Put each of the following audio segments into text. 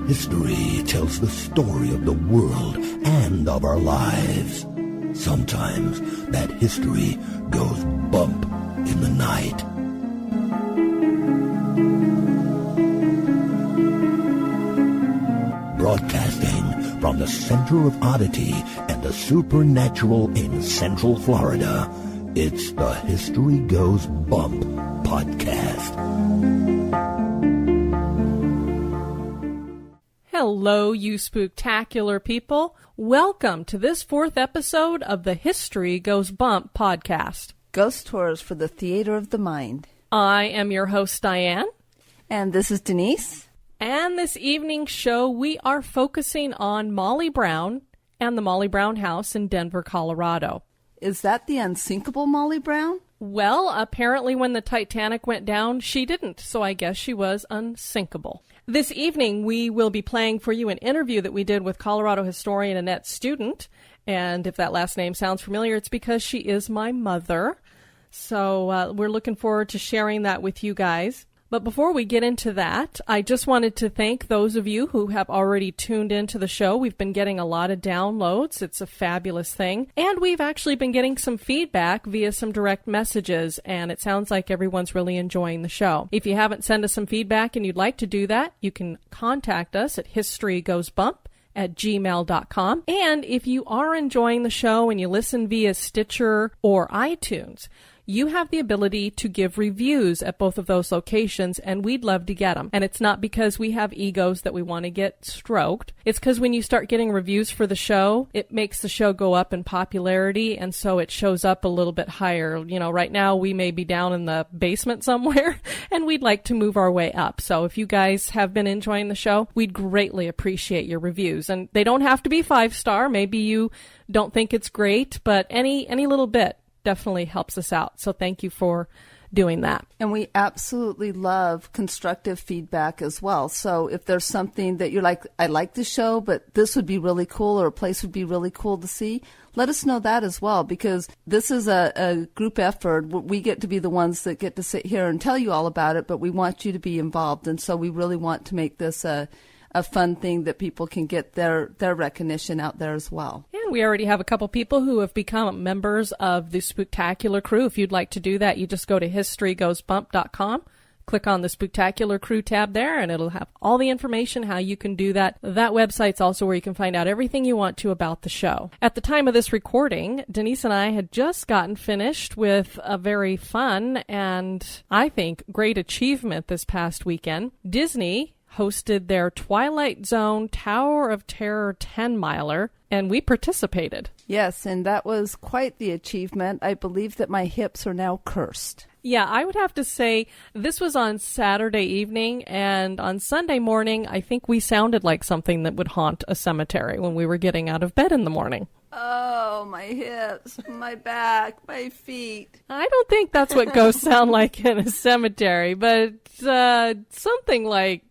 History tells the story of the world and of our lives. Sometimes that history goes bump in the night. Broadcasting from the center of oddity and the supernatural in Central Florida, it's the History Goes Bump podcast. Hello, you spooktacular people. Welcome to this fourth episode of the History Goes Bump podcast. Ghost tours for the theater of the mind. I am your host, Diane. And this is Denise. And this evening's show, we are focusing on Molly Brown and the Molly Brown house in Denver, Colorado. Is that the unsinkable Molly Brown? Well, apparently when the Titanic went down, she didn't, so I guess she was unsinkable. This evening, we will be playing for you an interview that we did with Colorado historian Annette Student. And if that last name sounds familiar, it's because she is my mother. So we're looking forward to sharing that with you guys. But before we get into that, I just wanted to thank those of you who have already tuned into the show. We've been getting a lot of downloads. It's a fabulous thing. And we've actually been getting some feedback via some direct messages, and it sounds like everyone's really enjoying the show. If you haven't sent us some feedback and you'd like to do that, you can contact us at historygoesbump@gmail.com. And if you are enjoying the show and you listen via Stitcher or iTunes, you have the ability to give reviews at both of those locations, and we'd love to get them. And it's not because we have egos that we want to get stroked. It's because when you start getting reviews for the show, it makes the show go up in popularity, and so it shows up a little bit higher. You know, right now we may be down in the basement somewhere, and we'd like to move our way up. So if you guys have been enjoying the show, we'd greatly appreciate your reviews. And they don't have to be 5-star. Maybe you don't think it's great, but any little bit definitely helps us out. So thank you for doing that. And we absolutely love constructive feedback as well. So if there's something that you're like, I like the show, but this would be really cool, or a place would be really cool to see, let us know that as well, because this is a group effort. We get to be the ones that get to sit here and tell you all about it, but we want you to be involved. And so we really want to make this a fun thing that people can get their recognition out there as well. And we already have a couple people who have become members of the Spooktacular Crew. If you'd like to do that, you just go to historygoesbump.com, click on the Spooktacular Crew tab there, and it'll have all the information how you can do that. That website's also where you can find out everything you want to about the show. At the time of this recording, Denise and I had just gotten finished with a very fun and, I think, great achievement this past weekend. Disney hosted their Twilight Zone Tower of Terror 10-miler, and we participated. Yes, and that was quite the achievement. I believe that my hips are now cursed. Yeah, I would have to say this was on Saturday evening, and on Sunday morning, I think we sounded like something that would haunt a cemetery when we were getting out of bed in the morning. Oh, my hips, my back, my feet. I don't think that's what ghosts sound like in a cemetery, but something like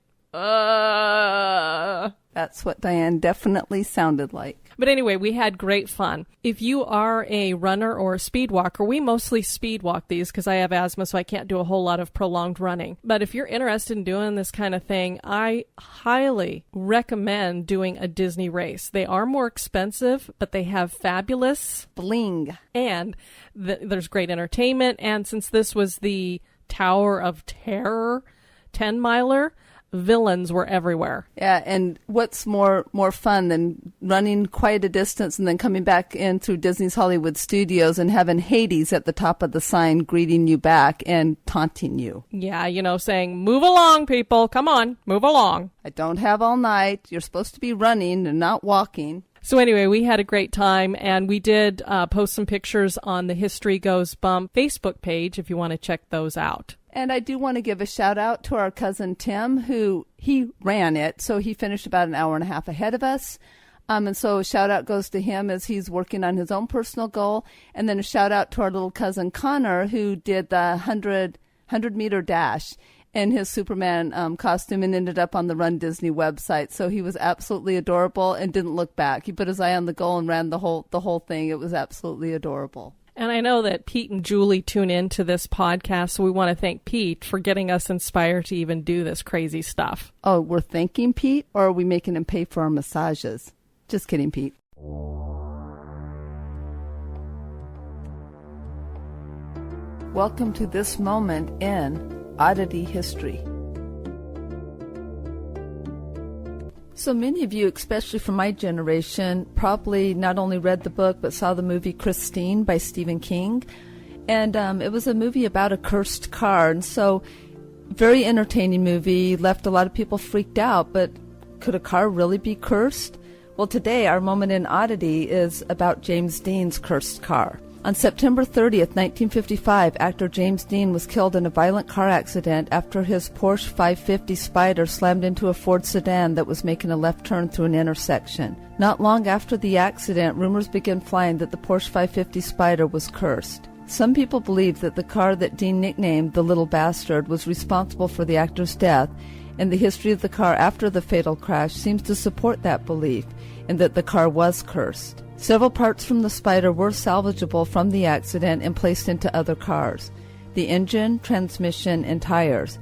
That's what Diane definitely sounded like. But anyway, we had great fun. If you are a runner or a speed walker, we mostly speed walk these because I have asthma, so I can't do a whole lot of prolonged running. But if you're interested in doing this kind of thing, I highly recommend doing a Disney race. They are more expensive, but they have fabulous bling. And there's great entertainment. And since this was the Tower of Terror 10-miler, villains were everywhere. Yeah, and what's more fun than running quite a distance and then coming back in through Disney's Hollywood Studios and having Hades at the top of the sign greeting you back and taunting you. Yeah, saying, move along, people. Come on, move along. I don't have all night. You're supposed to be running and not walking. So anyway, we had a great time, and we did post some pictures on the History Goes Bump Facebook page if you want to check those out. And I do want to give a shout out to our cousin Tim, who he ran it, so he finished about an hour and a half ahead of us. And so a shout out goes to him as he's working on his own personal goal. And then a shout out to our little cousin Connor, who did the 100-meter dash. in his Superman costume and ended up on the Run Disney website. So he was absolutely adorable and didn't look back. He put his eye on the goal and ran the whole thing. It was absolutely adorable. And I know that Pete and Julie tune into this podcast, so we want to thank Pete for getting us inspired to even do this crazy stuff. Oh, we're thanking Pete, or are we making him pay for our massages? Just kidding, Pete. Welcome to this moment in Oddity History. So many of you, especially from my generation, probably not only read the book but saw the movie Christine by Stephen King. And it was a movie about a cursed car. And so, very entertaining movie, left a lot of people freaked out. But could a car really be cursed? Well, today our moment in Oddity is about James Dean's cursed car. On September 30th, 1955, actor James Dean was killed in a violent car accident after his Porsche 550 Spider slammed into a Ford sedan that was making a left turn through an intersection. Not long after the accident, rumors began flying that the Porsche 550 Spider was cursed. Some people believe that the car that Dean nicknamed the Little Bastard was responsible for the actor's death, and the history of the car after the fatal crash seems to support that belief, and that the car was cursed. Several parts from the Spider were salvageable from the accident and placed into other cars. The engine, transmission, and tires.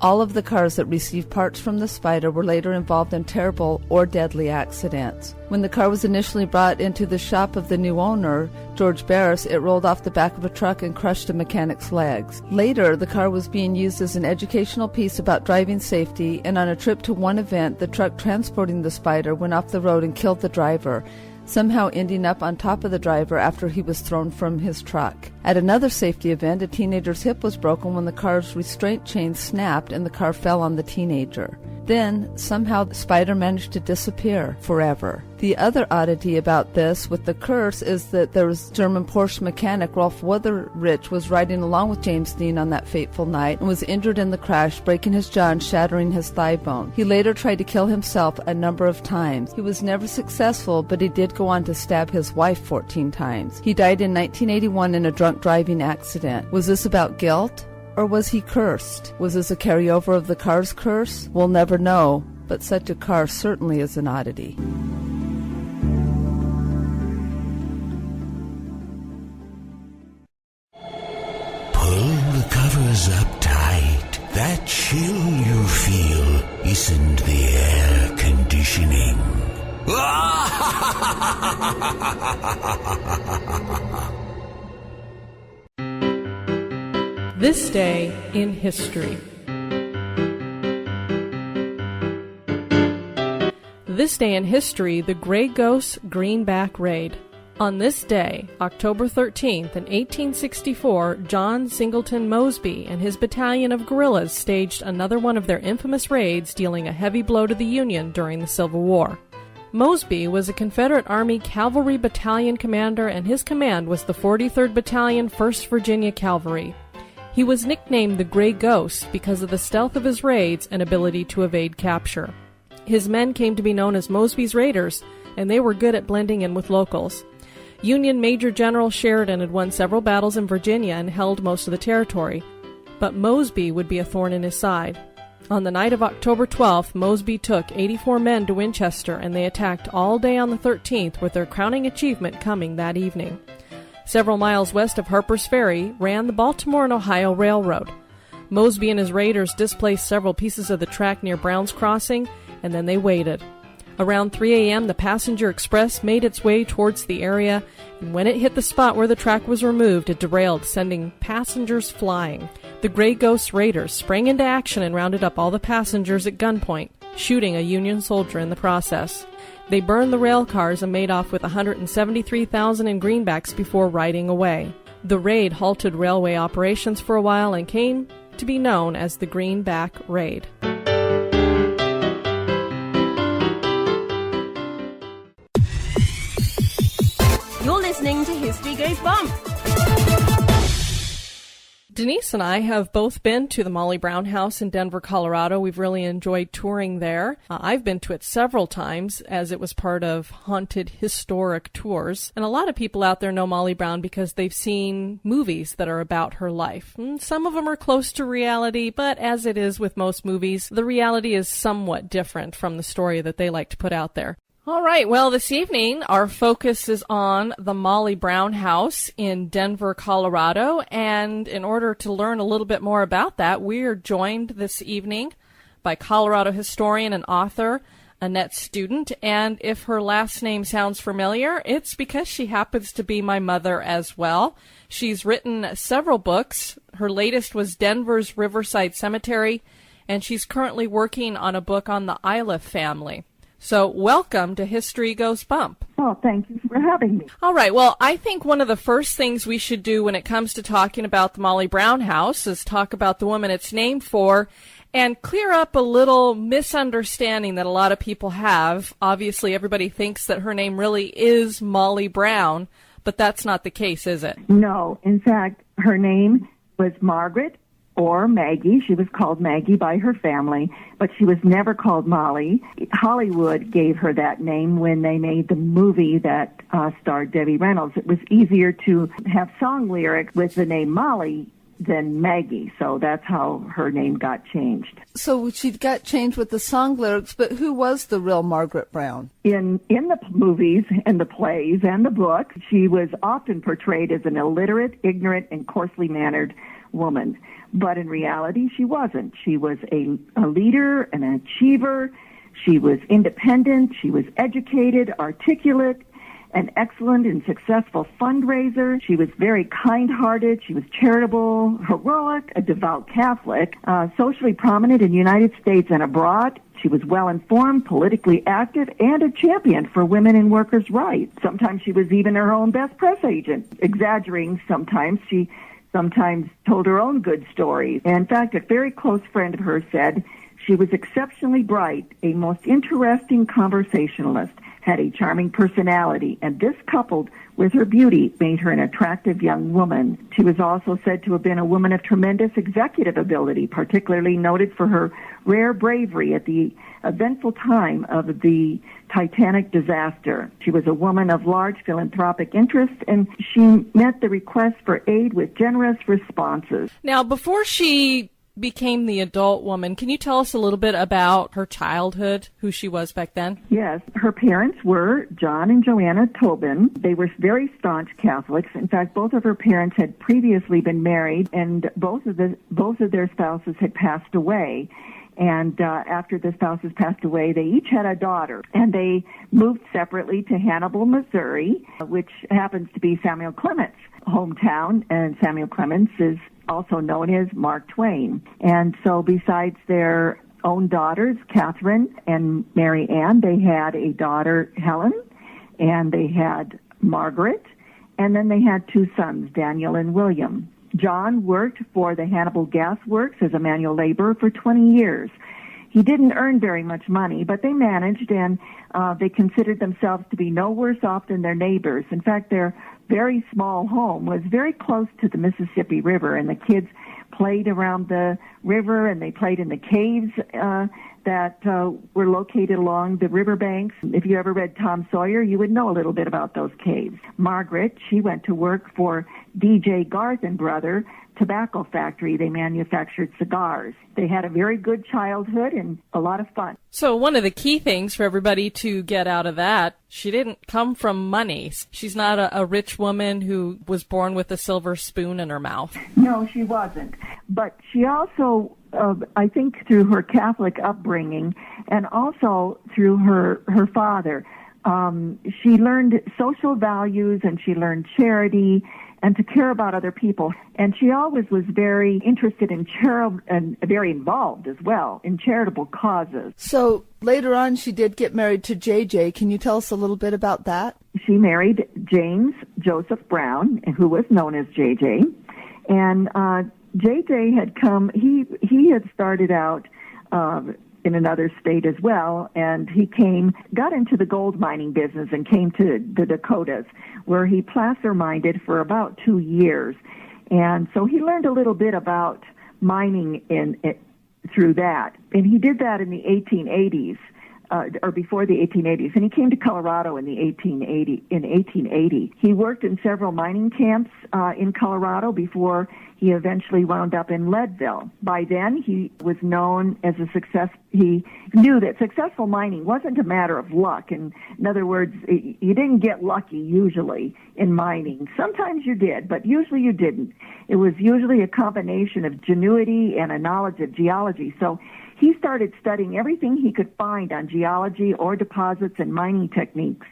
All of the cars that received parts from the Spider were later involved in terrible or deadly accidents. When the car was initially brought into the shop of the new owner, George Barris, it rolled off the back of a truck and crushed a mechanic's legs. Later, the car was being used as an educational piece about driving safety, and on a trip to one event, the truck transporting the Spider went off the road and killed the driver, somehow ending up on top of the driver after he was thrown from his truck. At another safety event, a teenager's hip was broken when the car's restraint chain snapped and the car fell on the teenager. Then, somehow, the Spider managed to disappear forever. The other oddity about this with the curse is that there was German Porsche mechanic Rolf Wutherich was riding along with James Dean on that fateful night and was injured in the crash, breaking his jaw and shattering his thigh bone. He later tried to kill himself a number of times. He was never successful, but he did go on to stab his wife 14 times. He died in 1981 in a drunk driving accident. Was this about guilt? Or was he cursed? Was this a carryover of the car's curse? We'll never know, but such a car certainly is an oddity. Pull the covers up tight. That chill you feel isn't the air conditioning. This day in history. This day in history, the Grey Ghost Greenback Raid. On this day, October 13th, in 1864, John Singleton Mosby and his battalion of guerrillas staged another one of their infamous raids, dealing a heavy blow to the Union during the Civil War. Mosby was a Confederate Army Cavalry Battalion commander, and his command was the 43rd Battalion, 1st Virginia Cavalry. He was nicknamed the Grey Ghost because of the stealth of his raids and ability to evade capture. His men came to be known as Mosby's Raiders, and they were good at blending in with locals. Union Major General Sheridan had won several battles in Virginia and held most of the territory, but Mosby would be a thorn in his side. On the night of October 12th, Mosby took 84 men to Winchester, and they attacked all day on the 13th, with their crowning achievement coming that evening. Several miles west of Harper's Ferry ran the Baltimore and Ohio Railroad. Mosby and his raiders displaced several pieces of the track near Brown's Crossing, and then they waited. Around 3 a.m., the passenger express made its way towards the area, and when it hit the spot where the track was removed, it derailed, sending passengers flying. The Grey Ghost Raiders sprang into action and rounded up all the passengers at gunpoint, shooting a Union soldier in the process. They burned the rail cars and made off with $173,000 in greenbacks before riding away. The raid halted railway operations for a while and came to be known as the Greenback Raid. You're listening to History Goes Bump. Denise and I have both been to the Molly Brown House in Denver, Colorado. We've really enjoyed touring there. I've been to it several times as it was part of Haunted Historic Tours. And a lot of people out there know Molly Brown because they've seen movies that are about her life. And some of them are close to reality, but as it is with most movies, the reality is somewhat different from the story that they like to put out there. All right, well, this evening, our focus is on the Molly Brown House in Denver, Colorado, and in order to learn a little bit more about that, we are joined this evening by Colorado historian and author Annette Student, and if her last name sounds familiar, it's because she happens to be my mother as well. She's written several books. Her latest was Denver's Riverside Cemetery, and she's currently working on a book on the Iliff family. So welcome to History Goes Bump. Oh, thank you for having me. All right. Well, I think one of the first things we should do when it comes to talking about the Molly Brown House is talk about the woman it's named for and clear up a little misunderstanding that a lot of people have. Obviously, everybody thinks that her name really is Molly Brown, but that's not the case, is it? No. In fact, her name was Margaret or Maggie. She was called Maggie by her family, but she was never called Molly. Hollywood gave her that name when they made the movie that starred Debbie Reynolds. It was easier to have song lyrics with the name Molly than Maggie, so that's how her name got changed. So she got changed with the song lyrics, but who was the real Margaret Brown? In the movies and the plays and the books, she was often portrayed as an illiterate, ignorant, and coarsely mannered woman. But in reality, she wasn't. She was a leader, an achiever. She was independent. She was educated, articulate, an excellent and successful fundraiser. She was very kind-hearted. She was charitable, heroic, a devout Catholic, socially prominent in the United States and abroad. She was well-informed, politically active, and a champion for women and workers' rights. Sometimes she was even her own best press agent. Exaggerating sometimes, she sometimes told her own good stories. And in fact, a very close friend of hers said she was exceptionally bright, a most interesting conversationalist, had a charming personality, and this coupled with her beauty made her an attractive young woman. She was also said to have been a woman of tremendous executive ability, particularly noted for her rare bravery at the eventful time of the Titanic disaster. She was a woman of large philanthropic interest, and she met the request for aid with generous responses. Now, before she became the adult woman, can you tell us a little bit about her childhood, who she was back then? Yes, her parents were John and Joanna Tobin. They were very staunch Catholics. In fact, both of her parents had previously been married, and both of their spouses had passed away. And after the spouses passed away, they each had a daughter, and they moved separately to Hannibal, Missouri, which happens to be Samuel Clements' hometown, and Samuel Clements is also known as Mark Twain. And so besides their own daughters, Catherine and Mary Ann, they had a daughter, Helen, and they had Margaret, and then they had two sons, Daniel and William. John worked for the Hannibal Gas Works as a manual laborer for 20 years. He didn't earn very much money, but they managed, and they considered themselves to be no worse off than their neighbors. In fact, their very small home was very close to the Mississippi River, and the kids played around the river, and they played in the caves that were located along the riverbanks. If you ever read Tom Sawyer, you would know a little bit about those caves. Margaret, she went to work for D.J. Garth and Brother Tobacco Factory. They manufactured cigars. They had a very good childhood and a lot of fun. So one of the key things for everybody to get out of that, she didn't come from money. She's not a rich woman who was born with a silver spoon in her mouth. No, she wasn't. But she also, I think through her Catholic upbringing and also through her father, she learned social values, and she learned charity and to care about other people. And she always was very interested in and very involved as well in charitable causes. So later on, she did get married to J.J. Can you tell us a little bit about that? She married James Joseph Brown, who was known as J.J. And J.J. had come, he had started out in another state as well, and he got into the gold mining business and came to the Dakotas, where he placer-minded for about 2 years. And so he learned a little bit about mining through that. And he did that in the 1880s, or before the 1880s. And he came to Colorado in 1880. He worked in several mining camps in Colorado before he eventually wound up in Leadville. By then, he was known as a success. He knew that successful mining wasn't a matter of luck. And in other words, you didn't get lucky usually in mining. Sometimes you did, but usually you didn't. It was usually a combination of ingenuity and a knowledge of geology. So he started studying everything he could find on geology, ore deposits, and mining techniques.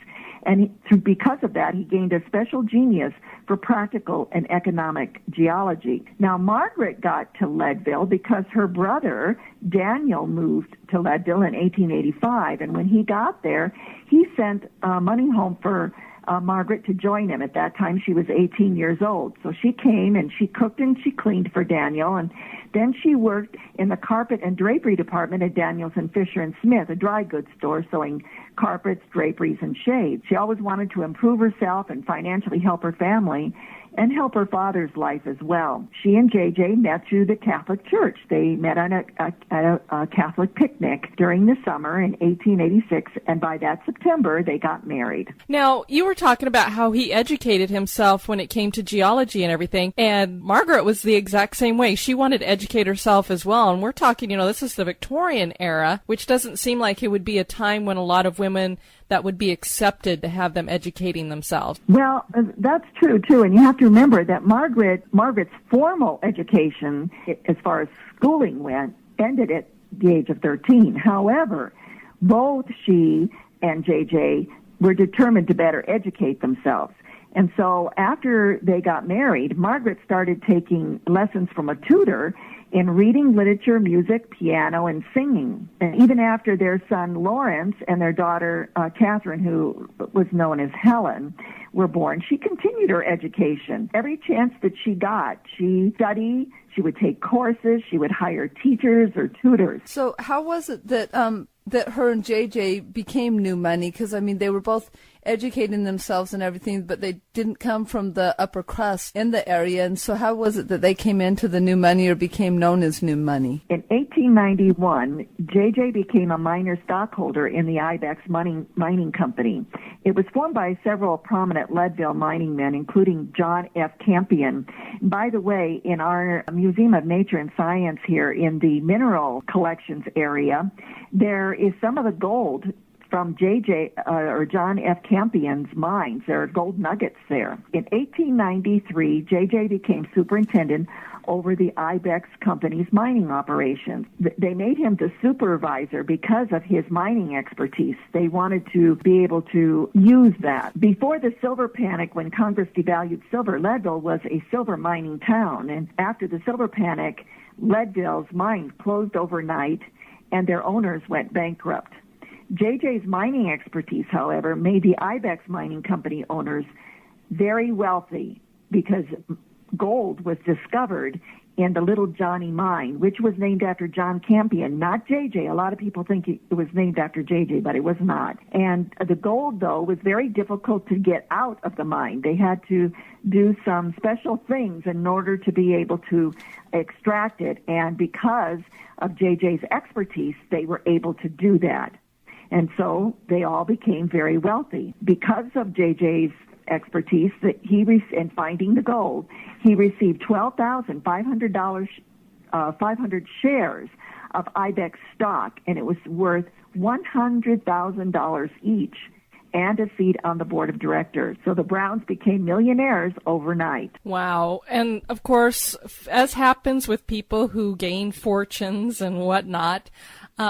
And because of that, he gained a special genius for practical and economic geology. Now, Margaret got to Leadville because her brother, Daniel, moved to Leadville in 1885. And when he got there, he sent money home for Margaret to join him. At that time, she was 18 years old. So she came and she cooked and she cleaned for Daniel. And then she worked in the carpet and drapery department at Daniels and Fisher and Smith, a dry goods store, sewing carpets, draperies, and shades. She always wanted to improve herself and financially help her family and help her father's life as well. She and JJ met through the Catholic Church. They met on a Catholic picnic during the summer in 1886, and by that September, they got married. Now, you were talking about how he educated himself when it came to geology and everything, and Margaret was the exact same way. She wanted to educate herself as well, and we're talking, this is the Victorian era, which doesn't seem like it would be a time when a lot of women that would be accepted to have them educating themselves. Well, that's true, too. And you have to remember that Margaret's formal education, as far as schooling went, ended at the age of 13. However, both she and JJ were determined to better educate themselves. And so after they got married, Margaret started taking lessons from a tutor in reading, literature, music, piano, and singing. And even after their son Lawrence and their daughter Catherine, who was known as Helen, were born, she continued her education. Every chance that she got, she studied, she would take courses, she would hire teachers or tutors. So how was it that that her and JJ became New Money? Because, they were both educating themselves and everything, but they didn't come from the upper crust in the area. And so how was it that they came into the New Money or became known as New Money? In 1891, JJ became a minor stockholder in the Ibex Mining Company. It was formed by several prominent Leadville mining men, including John F. Campion. By the way, in our Museum of Nature and Science here in the mineral collections area, there is some of the gold from or John F. Campion's mines. There are gold nuggets there. In 1893, JJ became superintendent over the Ibex Company's mining operations. They made him the supervisor because of his mining expertise. They wanted to be able to use that. Before the silver panic, when Congress devalued silver, Leadville was a silver mining town. And after the silver panic, Leadville's mines closed overnight and their owners went bankrupt. JJ's mining expertise, however, made the Ibex Mining Company owners very wealthy because gold was discovered in the Little Johnny mine, which was named after John Campion, not JJ. A lot of people think it was named after JJ, but it was not. And the gold, though, was very difficult to get out of the mine. They had to do some special things in order to be able to extract it. And because of JJ's expertise, they were able to do that. And so they all became very wealthy. Because of JJ's expertise in finding the gold, he received $12,500 shares of Ibex stock, and it was worth $100,000 each, and a seat on the board of directors. So the Browns became millionaires overnight. Wow. And of course, as happens with people who gain fortunes and whatnot,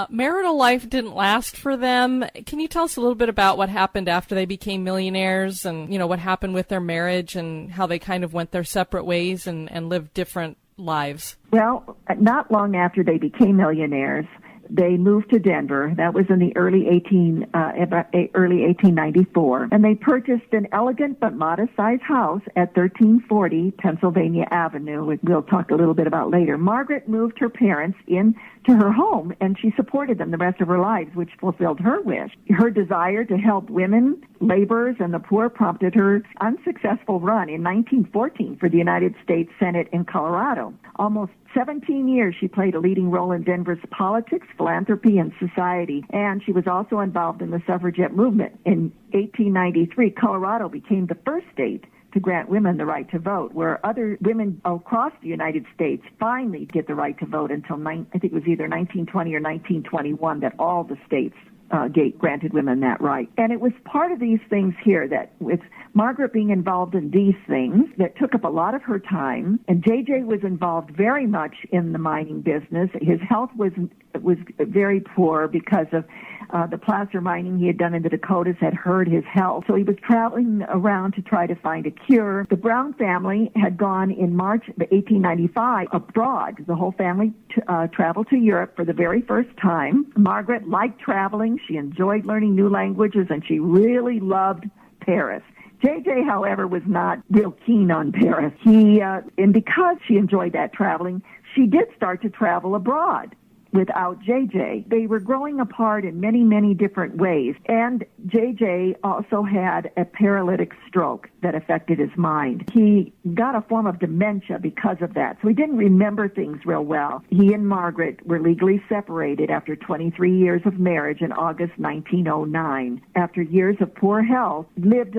marital life didn't last for them. Can you tell us a little bit about what happened after they became millionaires and, what happened with their marriage and how they kind of went their separate ways and lived different lives? Well, not long after they became millionaires, they moved to Denver. That was in the early 1894. And they purchased an elegant but modest-sized house at 1340 Pennsylvania Avenue, which we'll talk a little bit about later. Margaret moved her parents into her home, and she supported them the rest of her lives, which fulfilled her wish. Her desire to help women laborers and the poor prompted her unsuccessful run in 1914 for the United States Senate in Colorado. Almost 17 years she played a leading role in Denver's politics, philanthropy, and society, and she was also involved in the suffragette movement. In 1893, Colorado became the first state to grant women the right to vote, where other women across the United States finally get the right to vote until, I think it was either 1920 or 1921 that all the states granted women that right. And it was part of these things here that with Margaret being involved in these things that took up a lot of her time, and J.J. was involved very much in the mining business. His health was very poor because of the placer mining he had done in the Dakotas had hurt his health. So he was traveling around to try to find a cure. The Brown family had gone in March of 1895 abroad. The whole family traveled to Europe for the very first time. Margaret liked traveling. She enjoyed learning new languages, and she really loved Paris. J.J., however, was not real keen on Paris. And because she enjoyed that traveling, she did start to travel abroad without J.J. They were growing apart in many, many different ways. And J.J. also had a paralytic stroke that affected his mind. He got a form of dementia because of that, so he didn't remember things real well. He and Margaret were legally separated after 23 years of marriage in August 1909. After years of poor health, lived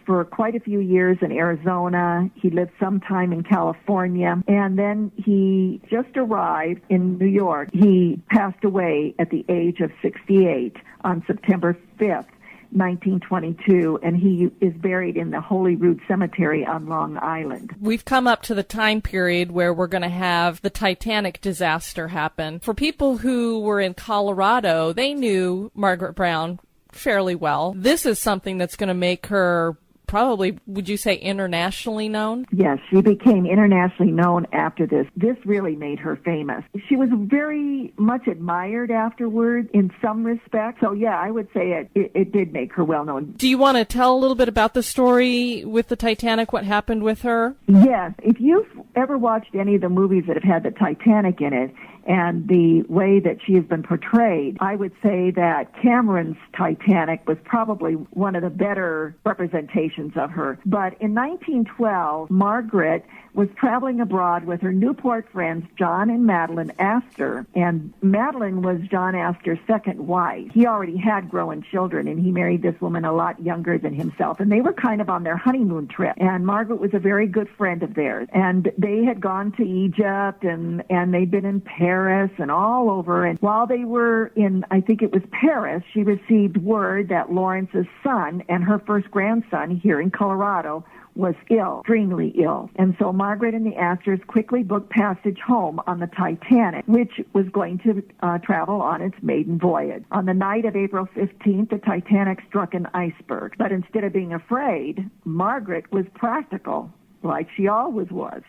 for quite a few years in Arizona. He lived some time in California, and then he just arrived in New York. He passed away at the age of 68 on September 5th, 1922, and he is buried in the Holyrood Cemetery on Long Island. We've come up to the time period where we're going to have the Titanic disaster happen. For people who were in Colorado, they knew Margaret Brown fairly well. This is something that's going to make her probably, would you say, internationally known? Yes, she became internationally known after this. This really made her famous. She was very much admired afterward in some respects. So, yeah, I would say it did make her well known. Do you want to tell a little bit about the story with the Titanic, what happened with her? Yes. If you've ever watched any of the movies that have had the Titanic in it, and the way that she has been portrayed, I would say that Cameron's Titanic was probably one of the better representations of her. But in 1912, Margaret was traveling abroad with her Newport friends, John and Madeline Astor. And Madeline was John Astor's second wife. He already had grown children, and he married this woman a lot younger than himself. And they were kind of on their honeymoon trip. And Margaret was a very good friend of theirs. And they had gone to Egypt, and they'd been in Paris and all over. And while they were in, I think it was Paris, she received word that Lawrence's son and her first grandson here in Colorado was ill, extremely ill. And so Margaret and the Astors quickly booked passage home on the Titanic, which was going to travel on its maiden voyage. On the night of April 15th, the Titanic struck an iceberg. But instead of being afraid, Margaret was practical, like she always was.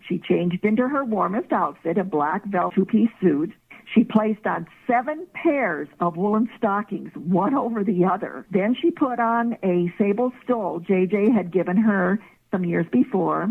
She changed into her warmest outfit, a black velvet two-piece suit. She placed on 7 pairs of woolen stockings, one over the other. Then she put on a sable stole J.J. had given her some years before,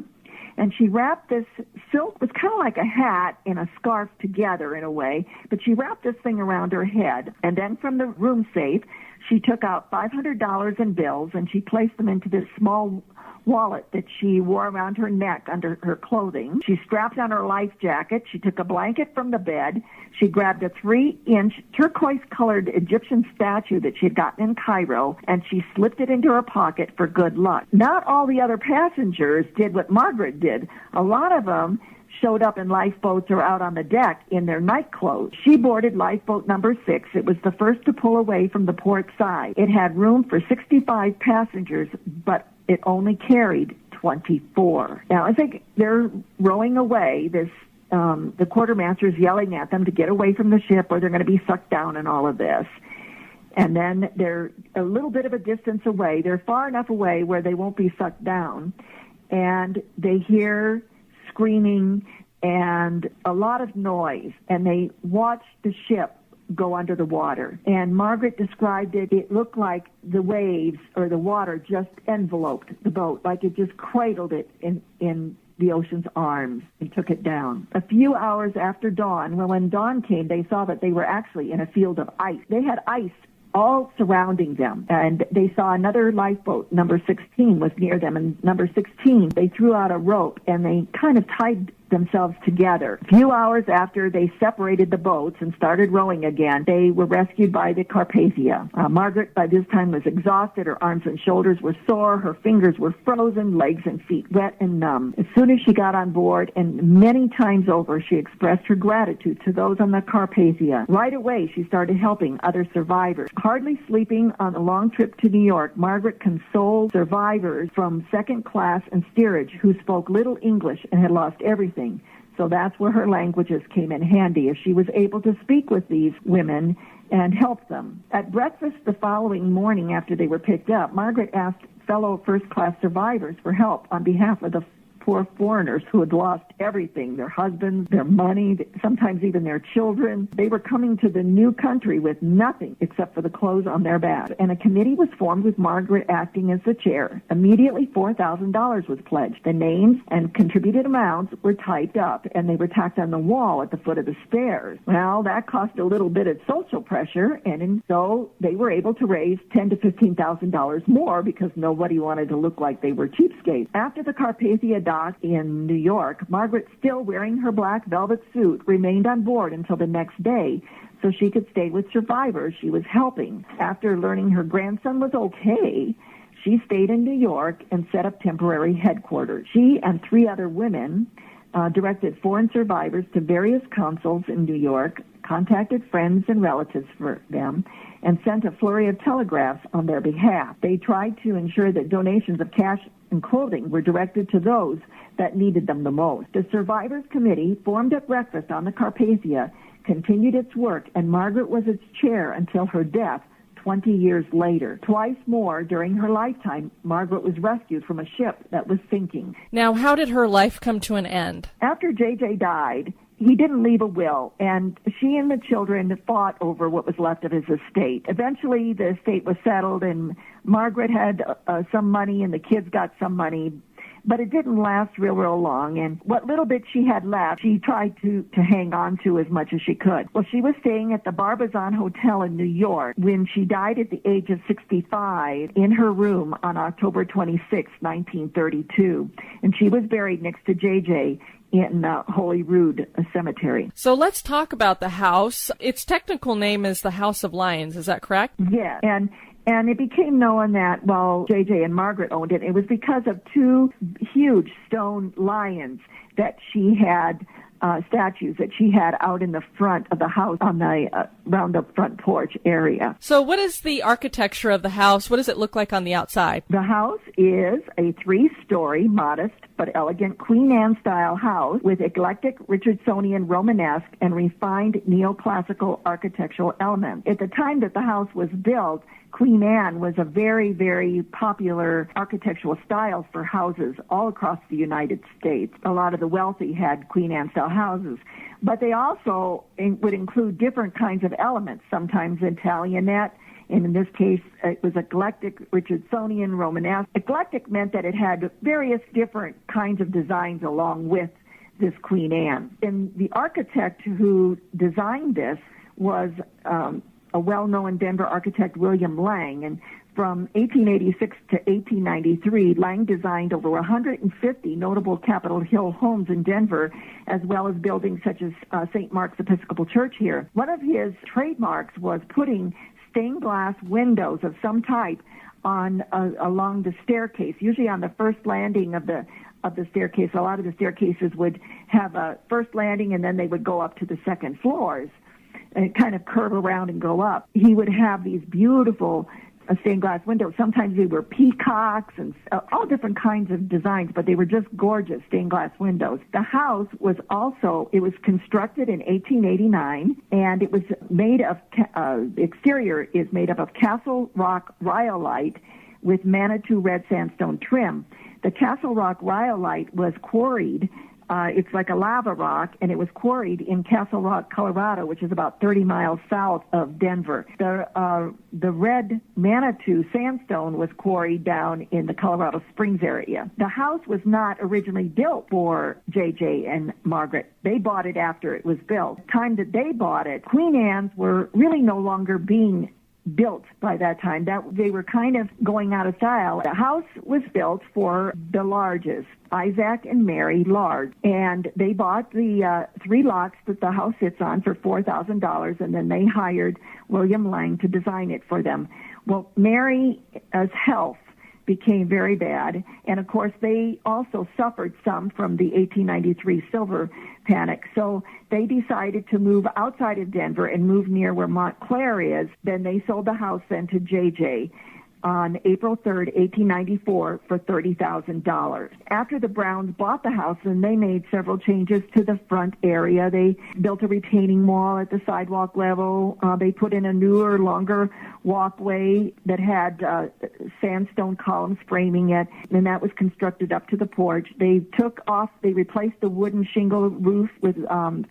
and she wrapped this silk, was kind of like a hat and a scarf together in a way, but she wrapped this thing around her head. And then from the room safe, she took out $500 in bills, and she placed them into this small wallet that she wore around her neck under her clothing. She strapped on her life jacket. She took a blanket from the bed. She grabbed a 3-inch turquoise-colored Egyptian statue that she had gotten in Cairo, and she slipped it into her pocket for good luck. Not all the other passengers did what Margaret did. A lot of them showed up in lifeboats or out on the deck in their night clothes. She boarded lifeboat number 6. It was the first to pull away from the port side. It had room for 65 passengers, but it only carried 24. Now, I think they're rowing away. The quartermaster's yelling at them to get away from the ship or they're going to be sucked down in all of this. And then they're a little bit of a distance away. They're far enough away where they won't be sucked down. And they hear screaming and a lot of noise. And they watch the ship go under the water. And Margaret described it, it looked like the waves or the water just enveloped the boat, like it just cradled it in the ocean's arms and took it down. A few hours after dawn, when dawn came, they saw that they were actually in a field of ice. They had ice all surrounding them. And they saw another lifeboat, number 16, was near them. And number 16, they threw out a rope and they kind of tied themselves together. A few hours after they separated the boats and started rowing again, they were rescued by the Carpathia. Margaret, by this time, was exhausted. Her arms and shoulders were sore. Her fingers were frozen, legs and feet wet and numb. As soon as she got on board, and many times over, she expressed her gratitude to those on the Carpathia. Right away, she started helping other survivors. Hardly sleeping on a long trip to New York, Margaret consoled survivors from second class and steerage who spoke little English and had lost everything. So that's where her languages came in handy, as she was able to speak with these women and help them. At breakfast the following morning after they were picked up, Margaret asked fellow first-class survivors for help on behalf of the poor foreigners who had lost everything, their husbands, their money, sometimes even their children. They were coming to the new country with nothing except for the clothes on their back. And a committee was formed with Margaret acting as the chair. Immediately, $4,000 was pledged. The names and contributed amounts were typed up, and they were tacked on the wall at the foot of the stairs. Well, that cost a little bit of social pressure, and so they were able to raise $10,000 to $15,000 more because nobody wanted to look like they were cheapskates. After the Carpathia docked in New York, Margaret, still wearing her black velvet suit, remained on board until the next day so she could stay with survivors she was helping. After learning her grandson was okay, she stayed in New York and set up temporary headquarters. She and 3 other women directed foreign survivors to various consuls in New York, contacted friends and relatives for them, and sent a flurry of telegraphs on their behalf. They tried to ensure that donations of cash and clothing were directed to those that needed them the most. The Survivors Committee, formed at breakfast on the Carpathia, continued its work, and Margaret was its chair until her death 20 years later. Twice more during her lifetime, Margaret was rescued from a ship that was sinking. Now, how did her life come to an end? After J.J. died, he didn't leave a will, and she and the children fought over what was left of his estate. Eventually, the estate was settled, and Margaret had some money, and the kids got some money, but it didn't last real long, and what little bit she had left, she tried to hang on to as much as she could. Well, she was staying at the Barbizon Hotel in New York when she died at the age of 65 in her room on October 26, 1932, and she was buried next to J.J. in Holyrood Cemetery. So let's talk about the house. Its technical name is the House of Lions, is that correct? Yes, and it became known that, well, J.J. and Margaret owned it. It was because of 2 huge stone lions that she had, statues that she had out in the front of the house on the around the front porch area. So what is the architecture of the house? What does it look like on the outside? The house is a 3-story, modest but elegant Queen Anne-style house with eclectic Richardsonian Romanesque and refined neoclassical architectural elements. At the time that the house was built, Queen Anne was a very, very popular architectural style for houses all across the United States. A lot of the wealthy had Queen Anne-style houses, but they also would include different kinds of elements, sometimes Italianate, and in this case, it was eclectic, Richardsonian, Romanesque. Eclectic meant that it had various different kinds of designs along with this Queen Anne. And the architect who designed this was a well-known Denver architect, William Lang, and from 1886 to 1893, Lang designed over 150 notable Capitol Hill homes in Denver, as well as buildings such as St. Mark's Episcopal Church here. One of his trademarks was putting stained glass windows of some type on along the staircase, usually on the first landing of the staircase. A lot of the staircases would have a first landing, and then they would go up to the second floors and kind of curve around and go up. He would have these beautiful stained glass windows. Sometimes they were peacocks and all different kinds of designs, but they were just gorgeous stained glass windows. The house was it was constructed in 1889, and it was made of, the exterior is made up of Castle Rock rhyolite with Manitou red sandstone trim. The Castle Rock rhyolite was quarried. It's like a lava rock, and it was quarried in Castle Rock, Colorado, which is about 30 miles south of Denver. The red Manitou sandstone was quarried down in the Colorado Springs area. The house was not originally built for J.J. and Margaret. They bought it after it was built. The time that they bought it, Queen Anne's were really no longer being built by that time. That they were kind of going out of style. The house was built for the Larges, Isaac and Mary Large, and they bought the 3 lots that the house sits on for $4,000, and then they hired William Lang to design it for them. Well, Mary's health became very bad, and of course they also suffered some from the 1893 silver panic, so they decided to move outside of Denver and move near where Montclair is. Then they sold the house then to J.J. on April 3rd, 1894 for $30,000. After the Browns bought the house, and they made several changes to the front area. They built a retaining wall at the sidewalk level. They put in a newer, longer walkway that had sandstone columns framing it, and that was constructed up to the porch. They replaced the wooden shingle roof with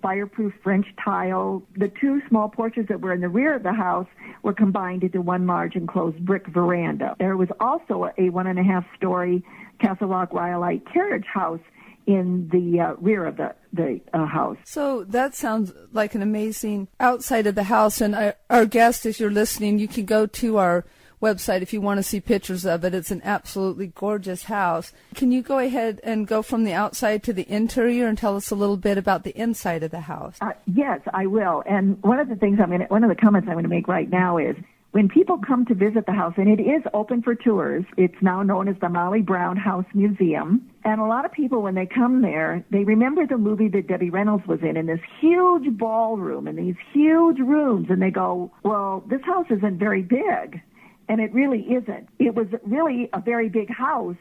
fireproof French tile. The 2 small porches that were in the rear of the house were combined into one large enclosed brick veranda. There was also a 1.5-story Castle Rock Rhyolite carriage house in the rear of the house. So that sounds like an amazing outside of the house. And our guest, as you're listening, you can go to our website if you want to see pictures of it. It's an absolutely gorgeous house. Can you go ahead and go from the outside to the interior and tell us a little bit about the inside of the house? Yes, I will. And one of the comments I'm going to make right now is, when people come to visit the house, and it is open for tours, it's now known as the Molly Brown House Museum. And a lot of people, when they come there, they remember the movie that Debbie Reynolds was in this huge ballroom and these huge rooms. And they go, well, this house isn't very big. And it really isn't. It was really a very big house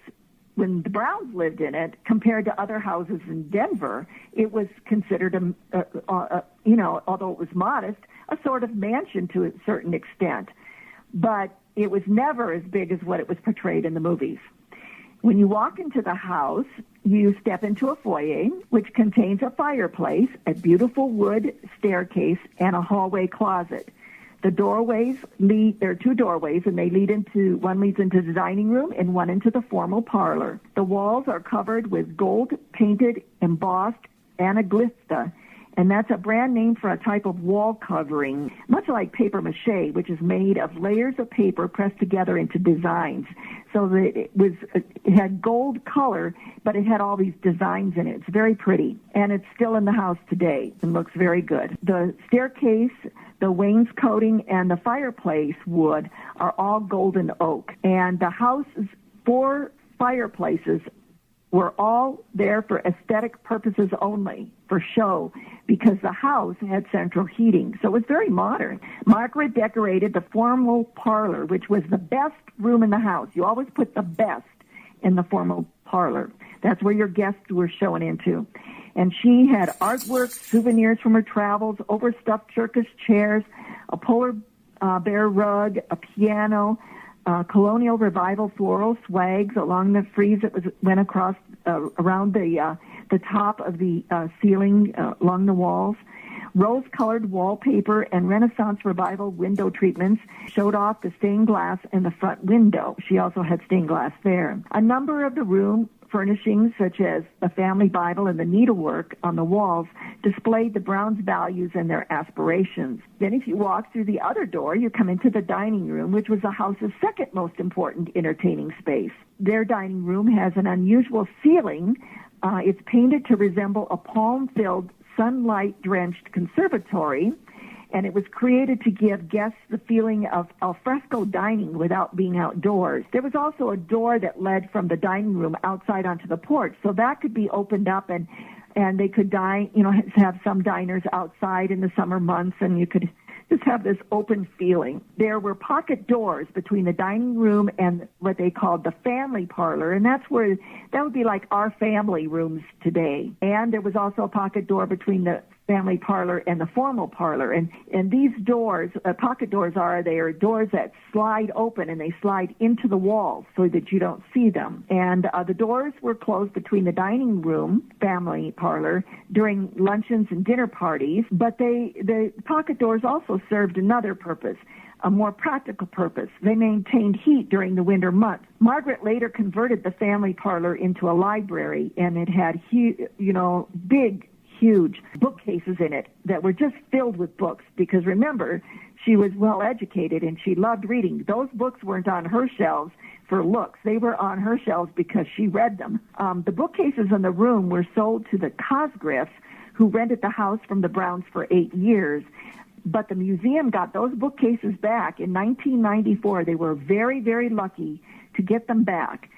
when the Browns lived in it compared to other houses in Denver. It was considered, although it was modest, a sort of mansion to a certain extent. But it was never as big as what it was portrayed in the movies. When you walk into the house, you step into a foyer, which contains a fireplace, a beautiful wood staircase, and a hallway closet. The doorways there are 2 doorways, and one leads into the dining room and one into the formal parlor. The walls are covered with gold-painted, embossed anaglypha, and that's a brand name for a type of wall covering, much like paper mache, which is made of layers of paper pressed together into designs. So that it had gold color, but it had all these designs in it. It's very pretty, and it's still in the house today and looks very good. The staircase, the wainscoting, and the fireplace wood are all golden oak, and the house's 4 fireplaces were all there for aesthetic purposes only, for show, because the house had central heating. So it was very modern. Margaret decorated the formal parlor, which was the best room in the house. You always put the best in the formal parlor. That's where your guests were showing into. And she had artwork, souvenirs from her travels, overstuffed circus chairs, a polar bear rug, a piano, colonial revival floral swags along the frieze that went across around the top of the ceiling along the walls. Rose-colored wallpaper and Renaissance revival window treatments showed off the stained glass in the front window. She also had stained glass there. A number of the room furnishings, such as the family Bible and the needlework on the walls, displayed the Browns' values and their aspirations. Then if you walk through the other door, you come into the dining room, which was the house's second most important entertaining space. Their dining room has an unusual ceiling. It's painted to resemble a palm-filled, sunlight-drenched conservatory, and it was created to give guests the feeling of alfresco dining without being outdoors. There was also a door that led from the dining room outside onto the porch, so that could be opened up and they could dine, have some diners outside in the summer months, and you could just have this open feeling. There were pocket doors between the dining room and what they called the family parlor, and that would be like our family rooms today. And there was also a pocket door between the family parlor and the formal parlor. And these doors, pocket doors they are doors that slide open and they slide into the walls so that you don't see them. And the doors were closed between the dining room, family parlor, during luncheons and dinner parties, but the pocket doors also served another purpose, a more practical purpose. They maintained heat during the winter months. Margaret later converted the family parlor into a library, and it had huge bookcases in it that were just filled with books, because remember, she was well educated and she loved reading. Those books weren't on her shelves for looks. They were on her shelves because she read them. The bookcases in the room were sold to the Cosgriffs, who rented the house from the Browns for 8 years. But the museum got those bookcases back in 1994. They were very, very lucky to get them back.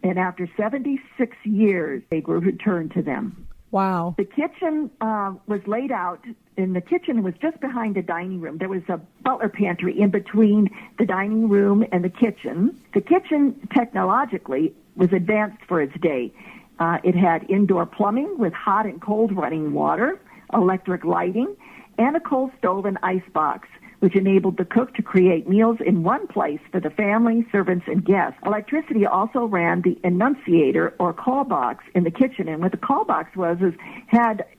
And after 76 years, they were returned to them. Wow. The kitchen was laid out, and the kitchen was just behind the dining room. There was a butler pantry in between the dining room and the kitchen. The kitchen, technologically, was advanced for its day. It had indoor plumbing with hot and cold running water, electric lighting, and a coal stove and ice box, which enabled the cook to create meals in one place for the family, servants, and guests. Electricity also ran the annunciator or call box in the kitchen. And what the call box was is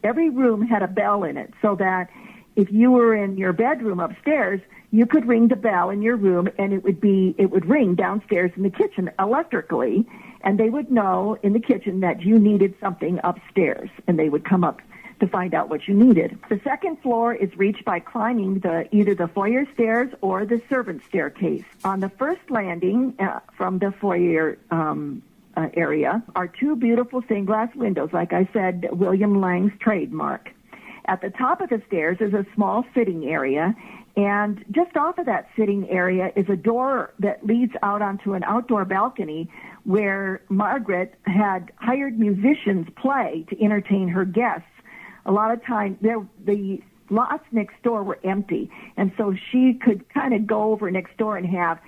every room had a bell in it, so that if you were in your bedroom upstairs, you could ring the bell in your room, and it would ring downstairs in the kitchen electrically, and they would know in the kitchen that you needed something upstairs, and they would come up to find out what you needed. The second floor is reached by climbing either the foyer stairs or the servant staircase. On the first landing from the foyer area are two beautiful stained glass windows, like I said, William Lang's trademark. At the top of the stairs is a small sitting area, and just off of that sitting area is a door that leads out onto an outdoor balcony where Margaret had hired musicians play to entertain her guests. A lot of times, the lots next door were empty, and so she could kind of go over next door and have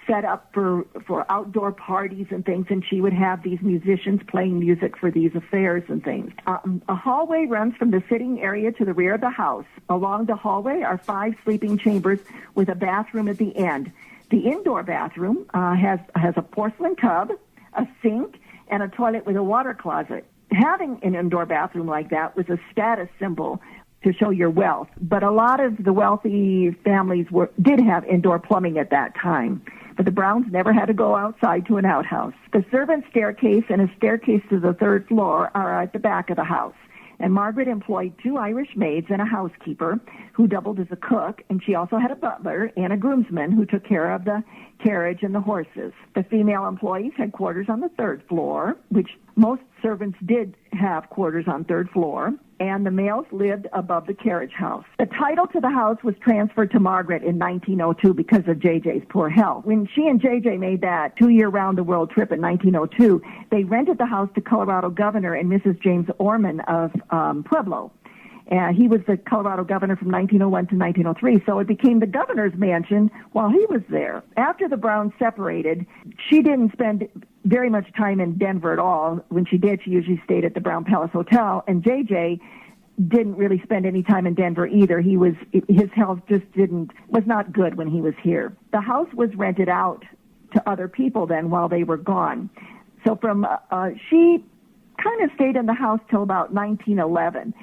set up for outdoor parties and things, and she would have these musicians playing music for these affairs and things. A hallway runs from the sitting area to the rear of the house. Along the hallway are 5 sleeping chambers with a bathroom at the end. The indoor bathroom has a porcelain tub, a sink, and a toilet with a water closet. Having an indoor bathroom like that was a status symbol to show your wealth. But a lot of the wealthy families did have indoor plumbing at that time. But the Browns never had to go outside to an outhouse. The servant staircase and a staircase to the third floor are at the back of the house. And Margaret employed 2 Irish maids and a housekeeper who doubled as a cook, and she also had a butler and a groomsman who took care of the carriage and the horses. The female employees had quarters on the 3rd floor, which most servants did have quarters on 3rd floor, and the males lived above the carriage house. The title to the house was transferred to Margaret in 1902 because of J.J.'s poor health. When she and J.J. made that 2-year round-the-world trip in 1902, they rented the house to Colorado Governor and Mrs. James Orman of Pueblo. He was the Colorado governor from 1901 to 1903, so it became the governor's mansion while he was there. After the Browns separated, she didn't spend very much time in Denver at all. When she did, she usually stayed at the Brown Palace Hotel, and J.J. didn't really spend any time in Denver either. His health just was not good when he was here. The house was rented out to other people then while they were gone. So she kind of stayed in the house till about 1911.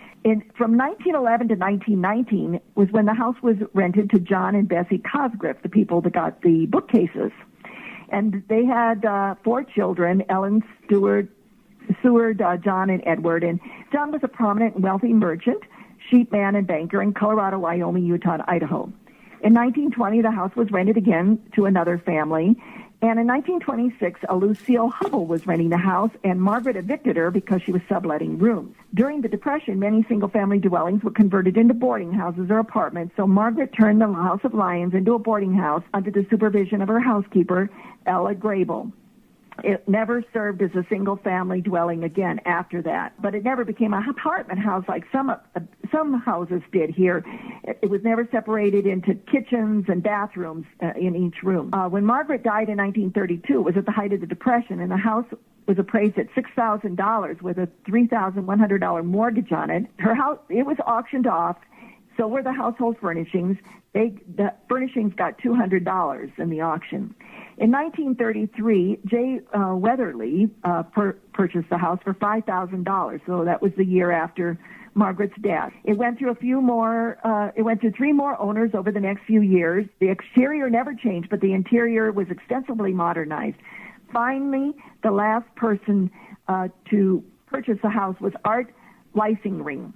From 1911 to 1919 was when the house was rented to John and Bessie Cosgriff, the people that got the bookcases. And they had 4 children, Ellen, Seward, John, and Edward. And John was a prominent and wealthy merchant, sheepman, and banker in Colorado, Wyoming, Utah, and Idaho. In 1920, the house was rented again to another family. And in 1926, a Lucille Hubble was renting the house, and Margaret evicted her because she was subletting rooms. During the Depression, many single-family dwellings were converted into boarding houses or apartments, so Margaret turned the House of Lions into a boarding house under the supervision of her housekeeper, Ella Grable. It never served as a single-family dwelling again after that, but it never became an apartment house like some houses did here. It was never separated into kitchens and bathrooms in each room. When Margaret died in 1932, it was at the height of the Depression, and the house was appraised at $6,000 with a $3,100 mortgage on it. Her house, it was auctioned off. So were the household furnishings. The furnishings got $200 in the auction. In 1933, J. Weatherly purchased the house for $5,000. So that was the year after Margaret's death. It went through 3 more owners over the next few years. The exterior never changed, but the interior was extensively modernized. Finally, the last person to purchase the house was Art Leising.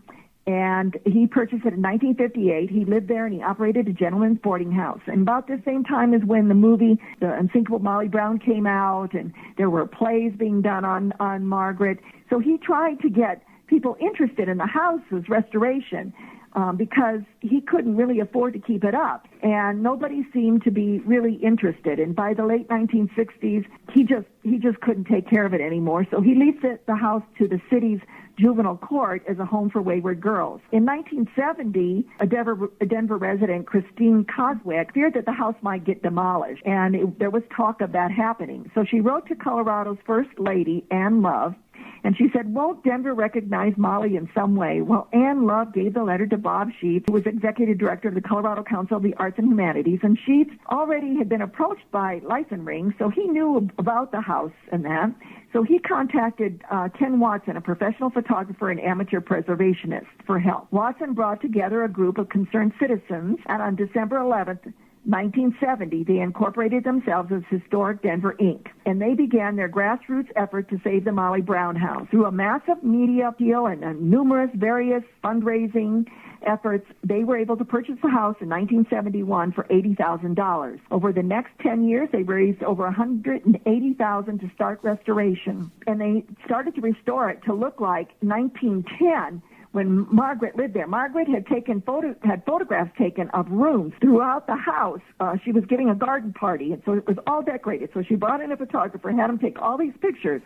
And he purchased it in 1958. He lived there and he operated a gentleman's boarding house. And about the same time as when the movie The Unsinkable Molly Brown came out, and there were plays being done on Margaret. So he tried to get people interested in the house's restoration because he couldn't really afford to keep it up. And nobody seemed to be really interested. And by the late 1960s, he just couldn't take care of it anymore. So he leased the house to the city's juvenile court as a home for wayward girls. In 1970, a Denver resident, Christine Coswick, feared that the house might get demolished, and there was talk of that happening. So she wrote to Colorado's First Lady, Ann Love, and she said, won't Denver recognize Molly in some way? Well, Ann Love gave the letter to Bob Sheets, who was executive director of the Colorado Council of the Arts and Humanities, and Sheets already had been approached by Leising, so he knew about the house and that. So he contacted Ken Watson, a professional photographer and amateur preservationist, for help. Watson brought together a group of concerned citizens, and on December 11th, 1970, they incorporated themselves as Historic Denver, Inc., and they began their grassroots effort to save the Molly Brown house. Through a massive media appeal and numerous various fundraising efforts, they were able to purchase the house in 1971 for $80,000. Over the next 10 years, they raised over $180,000 to start restoration, and they started to restore it to look like 1910, when Margaret lived there. Margaret had had photographs taken of rooms throughout the house. She was giving a garden party, and so it was all decorated. So she brought in a photographer and had him take all these pictures,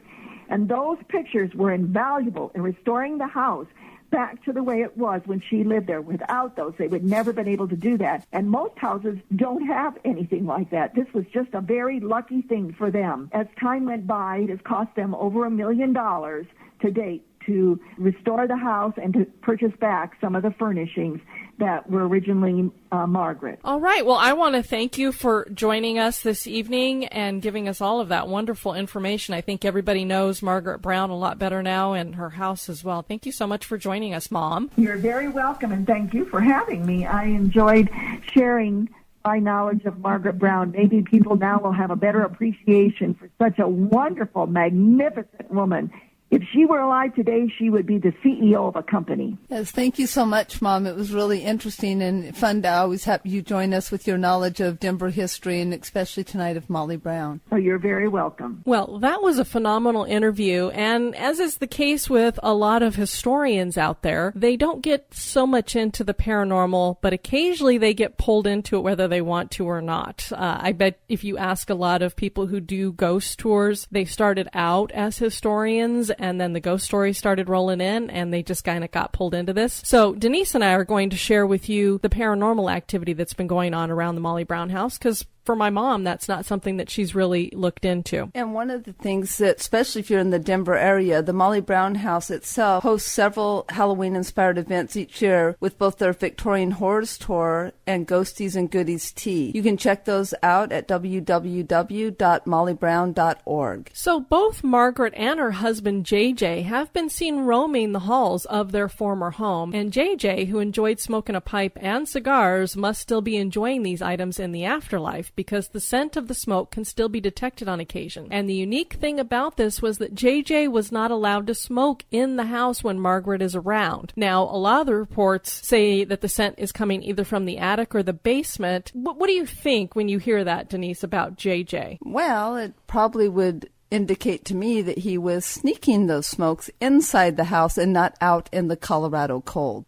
and those pictures were invaluable in restoring the house back to the way it was when she lived there. Without those, they would never been able to do that. And most houses don't have anything like that. This was just a very lucky thing for them. As time went by, it has cost them over $1 million to date to restore the house and to purchase back some of the furnishings that were originally Margaret. All right. Well, I want to thank you for joining us this evening and giving us all of that wonderful information. I think everybody knows Margaret Brown a lot better now, and her house as well. Thank you so much for joining us, Mom. You're very welcome, and thank you for having me. I enjoyed sharing my knowledge of Margaret Brown. Maybe people now will have a better appreciation for such a wonderful, magnificent woman. If she were alive today, she would be the CEO of a company. Yes, thank you so much, Mom. It was really interesting and fun to always have you join us with your knowledge of Denver history, and especially tonight of Molly Brown. Oh, you're very welcome. Well, that was a phenomenal interview, and as is the case with a lot of historians out there, they don't get so much into the paranormal, but occasionally they get pulled into it whether they want to or not. I bet if you ask a lot of people who do ghost tours, they started out as historians, and then the ghost stories started rolling in, and they just kind of got pulled into this. So Denise and I are going to share with you the paranormal activity that's been going on around the Molly Brown house, because for my mom, that's not something that she's really looked into. And one of the things that, especially if you're in the Denver area, the Molly Brown house itself hosts several Halloween-inspired events each year with both their Victorian Horrors Tour and Ghosties and Goodies Tea. You can check those out at www.mollybrown.org. So both Margaret and her husband JJ have been seen roaming the halls of their former home, and JJ, who enjoyed smoking a pipe and cigars, must still be enjoying these items in the afterlife, because the scent of the smoke can still be detected on occasion. And the unique thing about this was that JJ was not allowed to smoke in the house when Margaret is around. Now, a lot of the reports say that the scent is coming either from the attic or the basement. What do you think when you hear that, Denise, about JJ? Well, it probably would indicate to me that he was sneaking those smokes inside the house and not out in the Colorado cold.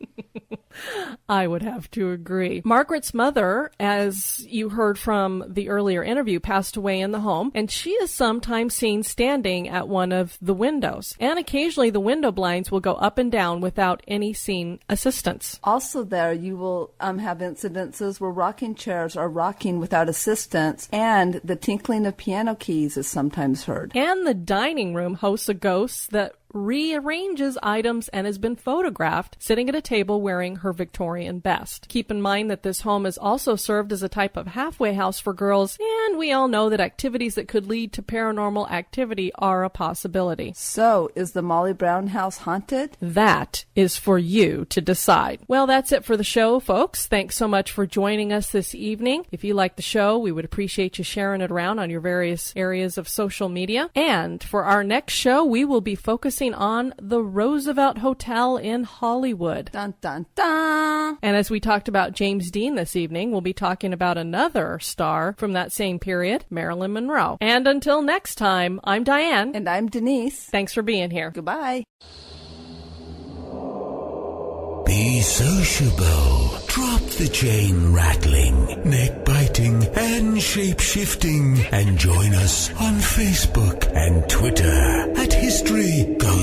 I would have to agree. Margaret's mother, as you heard from the earlier interview, passed away in the home, and she is sometimes seen standing at one of the windows. And occasionally the window blinds will go up and down without any seen assistance. Also there, you will have incidences where rocking chairs are rocking without assistance, and the tinkling of piano keys is sometimes heard. And the dining room hosts a ghost that rearranges items and has been photographed sitting at a table wearing her Victorian best. Keep in mind that this home has also served as a type of halfway house for girls, and we all know that activities that could lead to paranormal activity are a possibility. So, is the Molly Brown house haunted? That is for you to decide. Well, that's it for the show, folks. Thanks so much for joining us this evening. If you like the show, we would appreciate you sharing it around on your various areas of social media. And for our next show, we will be focusing focusing on the Roosevelt Hotel in Hollywood. Dun, dun, dun. And as we talked about James Dean this evening, we'll be talking about another star from that same period, Marilyn Monroe. And until next time, I'm Diane. And I'm Denise. Thanks for being here. Goodbye. Be sociable. Drop the chain rattling, neck biting, and shape shifting. And join us on Facebook and Twitter at History Goes